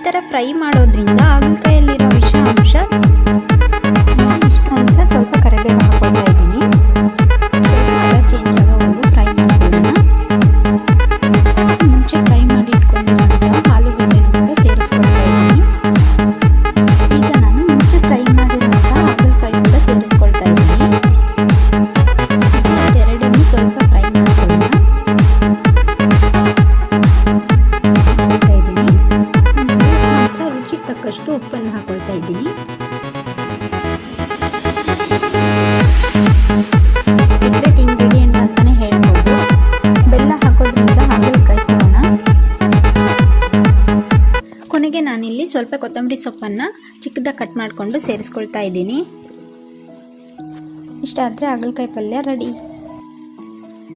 ಥರ ಫ್ರೈ ಮಾಡೋದ್ರಿಂದ ಹಾಗಲಕಾಯಲ್ಲಿರೋ ಅಂಶ ನಂತರ ಸ್ವಲ್ಪ ಕರಿಬೇವು ಹಾಕೊಳ್ತಾ ಇದ್ದೀನಿ. ಸ್ವಲ್ಪ ಕಲರ್ ಚೇಂಜ್ ಆಗೋವರೆಗೂ ಫ್ರೈ ಮಾಡ್ಕೊಳ್ಳೋಣ. ಮುಂಚೆ ಫ್ರೈ ಮಾಡಿ ಇಟ್ಕೊಂಡಿರುವಂಥ ಆಲೂಗಡ್ಡೆನ ಕೂಡ ಸೇರಿಸ್ಕೊಳ್ತಾ ಇದ್ದೀನಿ. ಈಗ ನಾನು ಮುಂಚೆ ಫ್ರೈ ಮಾಡಿರುವಂಥ ಹಾಗಲಕಾಯಿ ಕೂಡ ಸೇರಿಸ್ಕೊಳ್ತಾ ಇದ್ದೀನಿ. ಎರಡನ್ನೂ ಸ್ವಲ್ಪ ಫ್ರೈ ಮಾಡ್ಕೊಳ್ಳೋಣ. ನಂತರ ರುಚಿಗೆ ತಕ್ಕಷ್ಟು ಉಪ್ಪನ್ನು ಹಾಕೊಳ್ತಾ ಇದ್ದೀನಿ. ಸೀಕ್ರೆಟ್ ಇಂಗ್ರೀಡಿಯೆಂಟ್ ಅಂತಾನೆ ಹೇಳ್ಬೋದು. ಬೆಲ್ಲ ಹಾಕೋದ್ರಿಂದ ಹಾಗಲಕಾಯಿ ಕೊಡೋಣ. ಕೊನೆಗೆ ನಾನಿಲ್ಲಿ ಸ್ವಲ್ಪ ಕೊತ್ತಂಬರಿ ಸೊಪ್ಪನ್ನು ಚಿಕ್ಕದಾಗಿ ಕಟ್ ಮಾಡಿಕೊಂಡು ಸೇರಿಸ್ಕೊಳ್ತಾ ಇದ್ದೀನಿ. ಇಷ್ಟ ಆದರೆ ಹಾಗಲಕಾಯಿ ಪಲ್ಯ ರೆಡಿ.